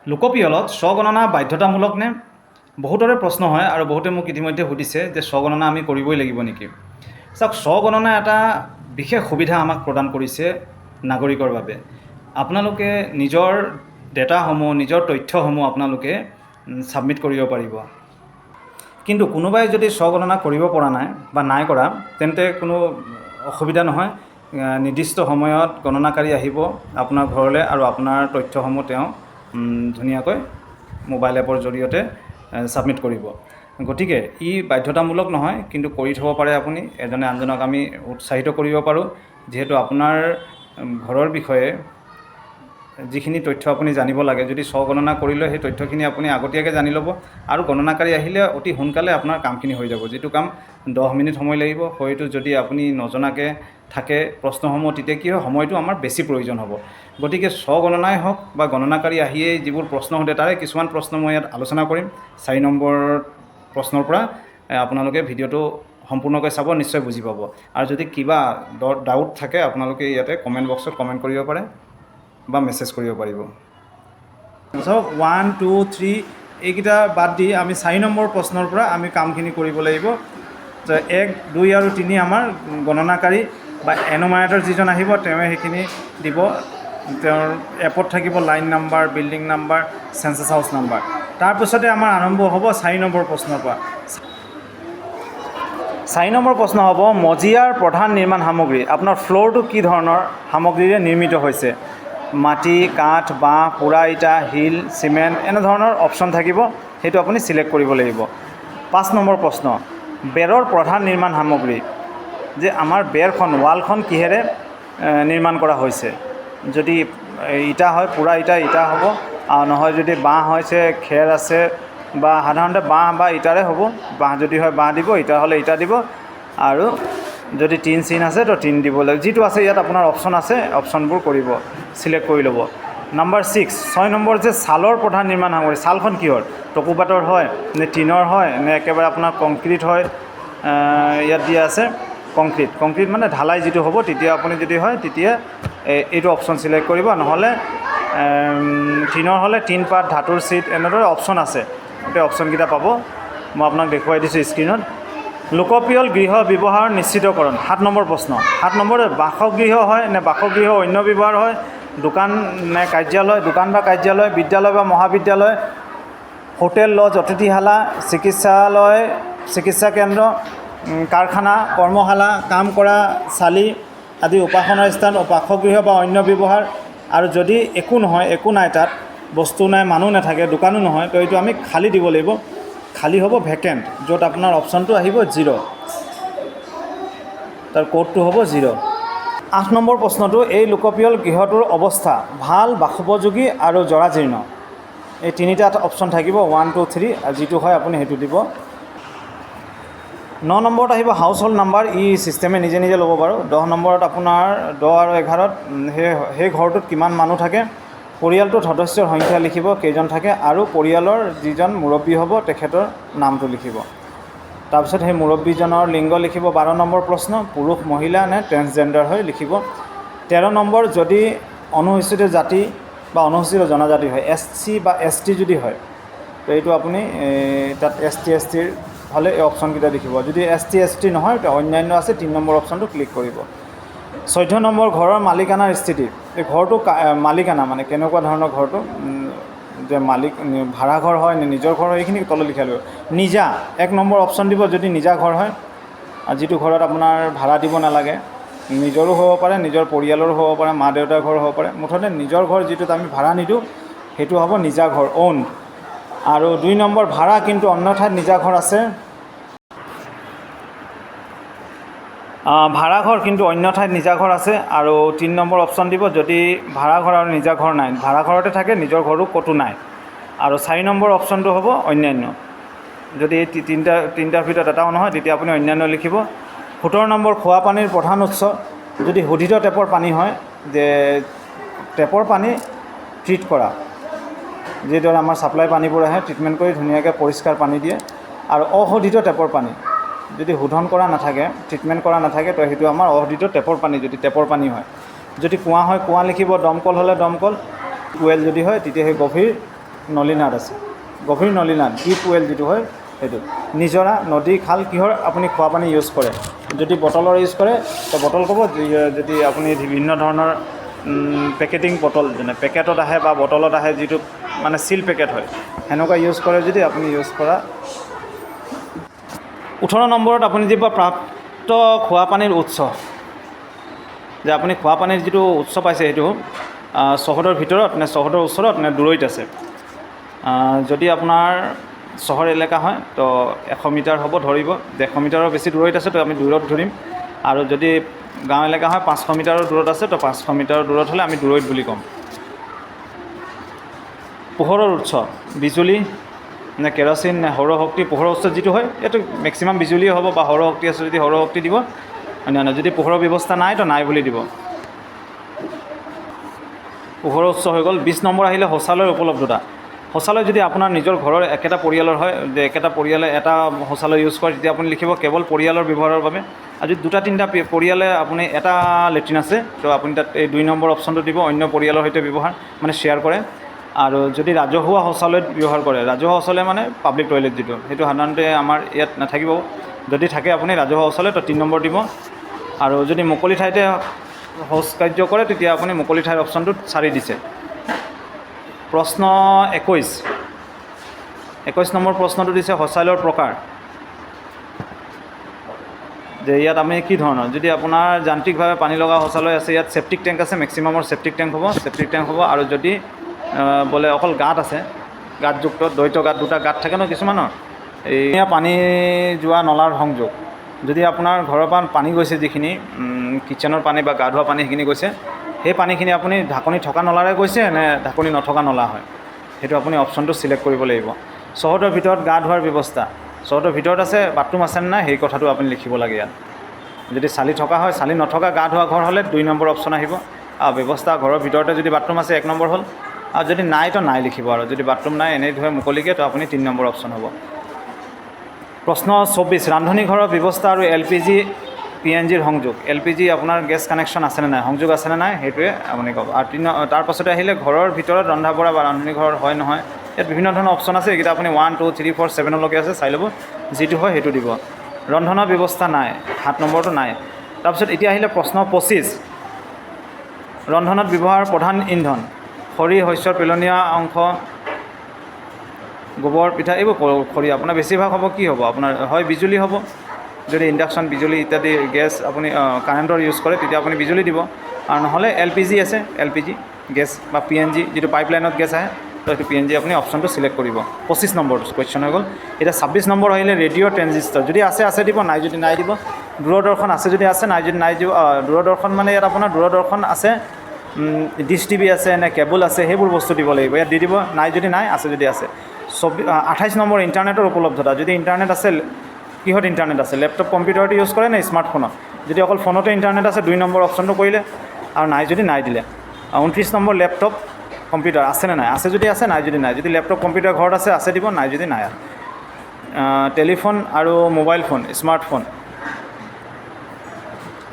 লোকপিয়লত স্বগণনা বাধ্যতামূলক নে? বহুতৰে প্ৰশ্ন হয় আৰু বহুতে মোক ইতিমধ্যে সুধিছে যে স্বগণনা আমি কৰিবই লাগিব নেকি। চাওক, স্বগণনা এটা বিশেষ সুবিধা আমাক প্ৰদান কৰিছে নাগৰিকৰ বাবে। আপোনালোকে নিজৰ ডেটাসমূহ, নিজৰ তথ্যসমূহ আপোনালোকে ছাবমিট কৰিব পাৰিব। কিন্তু কোনোবাই যদি স্বগণনা কৰিব পৰা নাই বা নাই কৰা, তেন্তে কোনো অসুবিধা নহয়। নিৰ্দিষ্ট সময়ত গণনাকাৰী আহিব আপোনাৰ ঘৰলৈ আৰু আপোনাৰ তথ্যসমূহ তেওঁ ধুনীয়াকৈ মোবাইল এপৰ জৰিয়তে ছাবমিট কৰিব। গতিকে ই বাধ্যতামূলক নহয়, কিন্তু কৰি থ'ব পাৰে আপুনি। এজনে আনজনক আমি উৎসাহিত কৰিব পাৰোঁ, যিহেতু আপোনাৰ ঘৰৰ বিষয়ে যিখিনি তথ্য আপুনি জানিব লাগে, যদি স্বগণনা কৰিলে সেই তথ্যখিনি আপুনি আগতীয়াকৈ জানি ল'ব আৰু গণনাকাৰী আহিলে অতি সোনকালে আপোনাৰ কামখিনি হৈ যাব। যিটো কাম 10 মিনিট সময় লাগিব, হয়তো যদি আপুনি নজনাকৈ থাকে প্ৰশ্নসমূহ, তেতিয়া কি হয়, সময়টো আমাৰ বেছি প্ৰয়োজন হ'ব। গতিকে স্বগণনাই হওক বা গণনাকাৰী আহিয়েই যিবোৰ প্ৰশ্ন সোধে, তাৰে কিছুমান প্ৰশ্ন মই ইয়াত আলোচনা কৰিম। 4 নম্বৰ প্ৰশ্নৰ পৰা আপোনালোকে ভিডিঅ'টো সম্পূৰ্ণকৈ চাব, নিশ্চয় বুজি পাব। আৰু যদি কিবা ডাউট থাকে আপোনালোকে ইয়াতে কমেণ্ট বক্সত কমেণ্ট কৰিব পাৰে বা মেছেজ কৰিব পাৰিব। চাওক, 1, 2, 3 এইকেইটা বাদ দি আমি 4 নম্বৰ প্ৰশ্নৰ পৰা আমি কামখিনি কৰিব লাগিব। 1, 2 আৰু 3 আমাৰ গণনাকাৰী বা এনুমাৰেটৰ যিজন আহিব তেওঁৱে সেইখিনি দিব। তেওঁৰ এপত থাকিব line number, building number, census house number. তাৰপিছতে আমাৰ আৰম্ভ হ'ব 4 নম্বৰ প্ৰশ্নৰ পৰা। 4 নম্বৰ প্ৰশ্ন হ'ব, মজিয়াৰ প্ৰধান নিৰ্মাণ সামগ্ৰী। আপোনাৰ ফ্ল'ৰটো কি ধৰণৰ সামগ্ৰীৰে নিৰ্মিত হৈছে? মাটি, কাঠ, বাঁহ, পোৰা ইটা, শিল, চিমেণ্ট, এনেধৰণৰ অপশ্যন থাকিব, সেইটো আপুনি চিলেক্ট কৰিব লাগিব। 5 নম্বৰ প্ৰশ্ন, বেৰৰ প্ৰধান নিৰ্মাণ সামগ্ৰী। যে আমাৰ বেৰখন, ৱালখন কিহেৰে নিৰ্মাণ কৰা হৈছে? যদি ইটা হয়, পোৰা ইটা হ'ব, আৰু নহয় যদি বাঁহ হৈছে, খেৰ আছে, বা সাধাৰণতে বাঁহ বা ইটাৰে হ'ব। বাঁহ যদি হয় বাঁহ দিব, ইটা হ'লে ইটা দিব, আৰু যদি টিন আছে তো টিন দিব লাগিব। যিটো আছে ইয়াত আপোনাৰ অপশ্যন আছে, অপশ্যনবোৰ কৰিব, চিলেক্ট কৰি ল'ব। নাম্বাৰ 6 নম্বৰ যে ছালৰ প্ৰধান নিৰ্মাণ সামগ্ৰী। ছালখন কিহৰ? টকোপাতৰ হয় নে টিনৰ হয় নে একেবাৰে আপোনাৰ কংক্ৰিট হয়? ইয়াত দিয়া আছে কংক্ৰিট মানে ঢালাই যিটো হ'ব, তেতিয়া আপুনি যদি হয় তেতিয়া এইটো অপশ্যন চিলেক্ট কৰিব। নহ'লে টিনৰ হ'লে টিন পাত, ধাতুৰ চিট, এনেদৰে অপশ্যন আছে। গোটেই অপশ্যনকেইটা পাব, মই আপোনাক দেখুৱাই দিছোঁ স্ক্ৰীণত। লোকপিয়ল গৃহ ব্যৱহাৰ নিশ্চিতকৰণ। 7 নম্বৰ প্ৰশ্ন। 7 নম্বৰে বাসগৃহ হয় নে বাসগৃহ অন্য ব্যৱহাৰ হয়? দোকান নে কাৰ্যালয়? দোকান বা কাৰ্যালয়, বিদ্যালয় বা মহাবিদ্যালয়, হোটেল, লজ, অতিথিশালা, চিকিৎসালয়, চিকিৎসা কেন্দ্ৰ, কাৰখানা, কৰ্মশালা, কাম কৰা চালি আদি উপাসনাৰ স্থান, বাসগৃহ বা অন্য ব্যৱহাৰ। আৰু যদি একো নহয়, একো নাই, তাত বস্তু নাই, মানুহ নাথাকে, দোকানো নহয়, তো এইটো আমি খালী দিব লাগিব। খালী হ'ব ভেকেণ্ট, য'ত আপোনাৰ অপশ্যনটো আহিব 0, তাৰ কোডটো হ'ব 0। 8 নম্বৰ প্ৰশ্নটো, এই লোকপিয়ল গৃহটোৰ অৱস্থা ভাল, বাসোপযোগী আৰু জৰাজীৰ্ণ। এই তিনিটা অপশ্যন থাকিব, 1, 2, 3, আৰু যিটো হয় আপুনি সেইটো দিব। 9 নম্বৰত আহিব হাউচ হোল্ড নাম্বাৰ। ই ছিষ্টেমে নিজে ল'ব বাৰু। 10 নম্বৰত আপোনাৰ 10 আৰু 11ত সেই ঘৰটোত কিমান মানুহ থাকে। পৰিয়ালটোত সদস্যৰ সংখ্যা লিখিব, কেইজন থাকে, আৰু পৰিয়ালৰ যিজন মুৰব্বী হ'ব তেখেতৰ নামটো লিখিব। তাৰপিছত সেই মুৰব্বীজনৰ লিংগ লিখিব। 12 নম্বৰ প্ৰশ্ন, পুৰুষ মহিলা নে ট্ৰেন্সজেণ্ডাৰ হয় লিখিব। 13 নম্বৰ, যদি অনুসূচিত জাতি বা অনুসূচিত জনজাতি হয়, SC বা ST যদি হয়, তো এইটো আপুনি তাত ST ST হ'লে এই অপশ্যনকেইটা লিখিব। যদি ST ST নহয়, তো অন্যান্য আছে, 3 নম্বৰ অপশ্যনটো ক্লিক কৰিব। 14 নম্বৰ, ঘৰৰ মালিকানাৰ স্থিতি। এই ঘৰটো মালিকানা মানে কেনেকুৱা ধৰণৰ ঘৰটো, যে মালিক ভাড়াঘৰ হয় নে নিজৰ ঘৰ হয়, এইখিনি তলত লিখাই ল'ব। নিজা 1 নম্বৰ অপশ্যন দিব যদি নিজা ঘৰ হয়, আৰু যিটো ঘৰত আপোনাৰ ভাড়া দিব নালাগে, নিজৰো হ'ব পাৰে, নিজৰ পৰিয়ালৰো হ'ব পাৰে, মা দেউতাৰ ঘৰ হ'ব পাৰে, মুঠতে নিজৰ ঘৰ যিটোত আমি ভাড়া নিদিওঁ সেইটো হ'ব নিজা ঘৰ, অ'ন। আৰু 2 নম্বৰ, ভাড়া কিন্তু অন্য ঠাইত নিজা ঘৰ আছে, ভাড়াঘৰ কিন্তু অন্য ঠাইত নিজা ঘৰ আছে। আৰু 3 নম্বৰ অপশ্যন দিব যদি ভাড়াঘৰ আৰু নিজা ঘৰ নাই, ভাড়াঘৰতে থাকে, নিজৰ ঘৰো ক'তো নাই। আৰু 4 নম্বৰ অপশ্যনটো হ'ব অন্যান্য। যদি এই তিনিটাৰ ভিতৰত এটাও নহয়, তেতিয়া আপুনি অন্যান্য লিখিব। 17 নম্বৰ, খোৱা পানীৰ প্ৰধান উৎস। যদি শোধিত টেপৰ পানী হয়, যে টেপৰ পানী ট্ৰিট কৰা, যিদৰে আমাৰ ছাপ্লাই পানীবোৰ আহে, ট্ৰিটমেণ্ট কৰি ধুনীয়াকৈ পৰিষ্কাৰ পানী দিয়ে। আৰু অশোধিত টেপৰ পানী, যদি শোধন কৰা নাথাকে, ট্ৰিটমেণ্ট কৰা নাথাকে, তো সেইটো আমাৰ অশোধিত টেপৰ পানী, যদি টেপৰ পানী হয়। যদি কুঁৱা হয় কুঁৱা লিখিব, দমকল হ'লে দমকল, টিউবৱেল যদি হয় তেতিয়া সেই গভীৰ নলীনাদ আছে, গভীৰ নলীনাদ, ডিপ ৱেল যিটো হয় সেইটো। নিজৰা, নদী, খাল কিহৰ আপুনি খোৱা পানী ইউজ কৰে? যদি বটলৰ ইউজ কৰে তো বটল ক'ব, যদি আপুনি বিভিন্ন ধৰণৰ পেকেটিং বটল যেনে পেকেটত আহে বা বটলত আহে যিটো মানে চিল পেকেট হয় সেনেকুৱা ইউজ কৰে যদি আপুনি ইউজ কৰা। 18 নম্বৰত আপুনি যি প্ৰাপ্ত খোৱা পানীৰ উৎস, যে আপুনি খোৱা পানীৰ যিটো উৎস পাইছে সেইটো চহৰৰ ভিতৰত নে চহৰৰ ওচৰত নে দূৰৈত আছে। যদি আপোনাৰ চহৰ এলেকা হয় তো 100 মিটাৰ হ'ব ধৰিব, 150 মিটাৰৰ বেছি দূৰৈত আছে তো আমি দূৰত ধৰিম, আৰু যদি গাঁও এলেকা হয় 500 মিটাৰৰ দূৰত আছে তো 500 মিটাৰৰ দূৰত হ'লে আমি দূৰৈত বুলি ক'ম। পোহৰৰ উৎস বিজুলী নে কেৰাচিন নে সৌৰশক্তি। পোহৰৰ উৎস যিটো হয় এইটো মেক্সিমাম বিজুলীয়ে হ'ব, বা সৌৰশক্তি আছে যদি সৌৰশক্তি দিব, অন্যান্য যদি পোহৰৰ ব্যৱস্থা নাই তো নাই বুলি দিব। পোহৰৰ উৎস হৈ গ'ল। 20 নম্বৰ আহিলে শৌচালয়ৰ উপলব্ধতা। শৌচালয় যদি আপোনাৰ নিজৰ ঘৰৰ একেটা পৰিয়ালৰ হয়, যে একেটা পৰিয়ালে এটা শৌচালয় ইউজ কৰে, তেতিয়া আপুনি লিখিব কেৱল পৰিয়ালৰ ব্যৱহাৰৰ বাবে। আৰু যদি 2-3টা পৰিয়ালে আপুনি এটা লেট্ৰিন আছে তো আপুনি তাত এই 2 নম্বৰ অপশ্যনটো দিব, অন্য পৰিয়ালৰ সৈতে ব্যৱহাৰ মানে শ্বেয়াৰ কৰে। আৰু যদি ৰাজহুৱা শৌচালয়ত ব্যৱহাৰ কৰে, ৰাজহুৱা শৌচালয় মানে পাব্লিক টয়লেট যিটো, সেইটো সাধাৰণতে আমাৰ ইয়াত নাথাকিব। যদি থাকে আপুনি ৰাজহুৱা শৌচালয় তো 3 নম্বৰ দিব। আৰু যদি মুকলি ঠাইতে শৌচ কাৰ্য কৰে তেতিয়া আপুনি মুকলি ঠাইৰ অপশ্যনটোত 4 দিছে। প্ৰশ্ন 21 নম্বৰ প্ৰশ্নটো দিছে শৌচালয়ৰ প্ৰকাৰ, যে ইয়াত আমি কি ধৰণৰ, যদি আপোনাৰ যান্ত্ৰিকভাৱে পানী লগা শৌচালয় আছে, ইয়াত চেপ্টিক টেংক আছে, মেক্সিমামৰ চেপ্টিক টেংক হ'ব। আৰু যদি বোলে অকল গাঁত আছে, গাঁতযুক্ত দ্বৈত গাঁত, 2টা গাঁত থাকে ন কিছুমানৰ, এই পানী যোৱা নলাৰ সংযোগ, যদি আপোনাৰ ঘৰৰ পৰা পানী গৈছে, যিখিনি কিটচেনৰ পানী বা গা ধোৱা পানী সেইখিনি গৈছে, সেই পানীখিনি আপুনি ঢাকনি থকা নলাৰে গৈছে নে ঢাকনি নথকা নলা হয়, সেইটো আপুনি অপশ্যনটো চিলেক্ট কৰিব লাগিব। চহৰৰ ভিতৰত গা ধোৱাৰ ব্যৱস্থা, চহৰৰ ভিতৰত আছে, বাথৰুম আছে নে নাই সেই কথাটো আপুনি লিখিব লাগে ইয়াত। যদি চালি থকা হয়, চালি নথকা গা ধোৱা ঘৰ হ'লে 2 নম্বৰ অপশ্যন আহিব। ব্যৱস্থা ঘৰৰ ভিতৰতে যদি বাথৰুম আছে 1 নম্বৰ হ'ল, আৰু যদি নাই তো নাই লিখিব। আৰু যদি বাথৰুম নাই এনেই ধৰে মুকলিকৈ তো আপুনি 3 নম্বৰ অপশ্যন হ'ব। প্ৰশ্ন 24 ৰান্ধনী ঘৰৰ ব্যৱস্থা আৰু LPG PNGৰ সংযোগ। LPG আপোনাৰ গেছ কানেকশ্যন আছেনে নাই, সংযোগ আছেনে নাই সেইটোৱে আপুনি ক'ব। আৰু তাৰ পাছতে আহিলে ঘৰৰ ভিতৰত ৰন্ধা বঢ়া বা ৰান্ধনী ঘৰ হয় নহয়, ইয়াত বিভিন্ন ধৰণৰ অপশ্যন আছে, এইকেইটা আপুনি 1, 2, 3, 4, 7লৈকে আছে, চাই ল'ব, যিটো হয় সেইটো দিব। ৰন্ধনৰ ব্যৱস্থা নাই, 7 নম্বৰটো নাই। তাৰপিছত এতিয়া আহিলে প্ৰশ্ন 25 ৰন্ধনত ব্যৱহাৰ প্ৰধান ইন্ধন, খৰি, শস্যৰ পেলনীয়া অংশ, গোবৰ, পিঠা, এইবোৰ খৰি। আপোনাৰ বেছিভাগ হ'ব কি হ'ব, আপোনাৰ হয় বিজুলী হ'ব, যদি ইণ্ডাকশ্যন, বিজুলী ইত্যাদি গেছ আপুনি কাৰেণ্টৰ ইউজ কৰে তেতিয়া আপুনি বিজুলী দিব। আৰু নহ'লে LPG আছে, LPG গেছ বা PNG যিটো পাইপলাইনত গেছ আহে, তো সেইটো PNG আপুনি অপশ্যনটো চিলেক্ট কৰিব। 25 নম্বৰ কুৱেশ্যন হৈ গ'ল। এতিয়া 26 নম্বৰ আহিলে ৰেডিঅ' ট্ৰেনজিষ্টাৰ, যদি আছে দিব, নাই যদি নাই দিব। দূৰদৰ্শন আছে যদি আছে, নাই যদি নাই দিব। দূৰদৰ্শন মানে ইয়াত আপোনাৰ দূৰদৰ্শন আছে, ডিছ TV আছে নে কেবল আছে, সেইবোৰ বস্তু দিব লাগিব, ইয়াত দি দিব। নাই যদি নাই, আছে যদি আছে। 28 নম্বৰ ইণ্টাৰনেটৰ উপলব্ধতা, যদি ইণ্টাৰনেট আছে, কিহত ইণ্টাৰনেট আছে, লেপটপ কম্পিউটাৰটো ইউজ কৰে নে স্মাৰ্টফোনত, যদি অকল ফোনতে ইণ্টাৰনেট আছে 2 নম্বৰ অপশ্যনটো কৰিলে, আৰু নাই যদি নাই দিলে। 29 নম্বৰ লেপটপ কম্পিউটাৰ আছেনে নাই, আছে যদি আছে, নাই যদি নাই। যদি লেপটপ কম্পিউটাৰ ঘৰত আছে দিব, নাই যদি নাই। টেলিফোন আৰু মোবাইল ফোন, স্মাৰ্টফোন,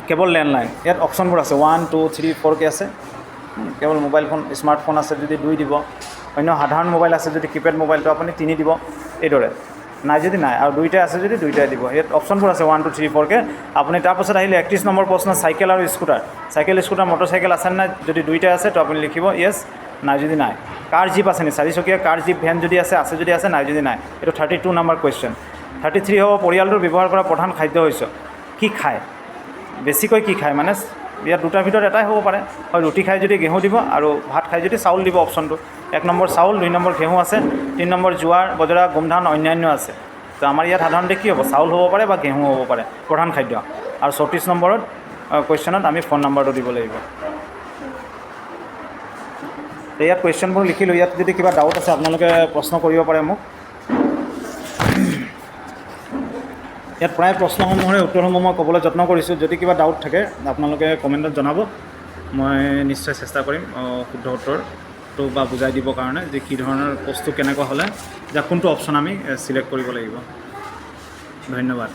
কেৱল লেণ্ডলাইন, ইয়াত অপশ্যনবোৰ আছে 1, 2, 3, 4কৈ আছে। কেৱল মোবাইল ফোন, স্মাৰ্টফোন আছে যদি 2 দিব, অন্য সাধাৰণ মোবাইল আছে যদি কিপেড মোবাইলটো আপুনি 3 দিব, এইদৰে। নাই যদি নাই, আৰু 2টাই আছে যদি 2টাই দিব। ইয়াত অপশ্যনবোৰ আছে 1, 2, 3, 4কৈ। আপুনি তাৰপাছত আহিলে 31 নম্বৰ প্ৰশ্ন চাইকেল আৰু স্কুটাৰ। চাইকেল, স্কুটাৰ, মটৰচাইকেল আছে নাই, যদি 2টাই আছে তো আপুনি লিখিব য়েছ, নাই যদি নাই। কাৰ, জীপ আছে নি, 4চকীয়া কাৰ, জীপ, ভেন যদি আছে যদি আছে, নাই যদি নাই। এইটো 32 নম্বৰ কুৱেশ্যন। 33 হ'ব পৰিয়ালটোৰ ব্যৱহাৰ কৰা প্ৰধান খাদ্য শস্য, কি খায়, বেছিকৈ কি খায়, মানে ইয়াত 2টাৰ ভিতৰত এটাই হ'ব পাৰে, হয় ৰুটি খাই যদি ঘেঁহু দিব, আৰু ভাত খাই যদি চাউল দিব অপশ্যনটো। 1 নম্বৰ চাউল, 2 নম্বৰ ঘেঁহু আছে, 3 নম্বৰ জোৱাৰ, বজৰা, গোমধান, অন্যান্য আছে। তো আমাৰ ইয়াত সাধাৰণতে কি হ'ব, চাউল হ'ব পাৰে বা ঘেঁহু হ'ব পাৰে প্ৰধান খাদ্য। আৰু 34 নম্বৰত কুৱেশ্যনত আমি ফোন নম্বৰটো দিব লাগিব। ইয়াত কুৱেশ্যনবোৰ লিখিলোঁ। ইয়াত যদি কিবা ডাউট আছে আপোনালোকে প্ৰশ্ন কৰিব পাৰে মোক। ইয়াত প্ৰায় প্ৰশ্নসমূহৰে উত্তৰসমূহ মই ক'বলৈ যত্ন কৰিছোঁ। যদি কিবা ডাউট থাকে আপোনালোকে কমেণ্টত জনাব, মই নিশ্চয় চেষ্টা কৰিম শুদ্ধ উত্তৰটো বা বুজাই দিবৰ কাৰণে, যে কি ধৰণৰ বস্তু কেনেকুৱা হ'লে, যে কোনটো অপশ্যন আমি চিলেক্ট কৰিব লাগিব। ধন্যবাদ।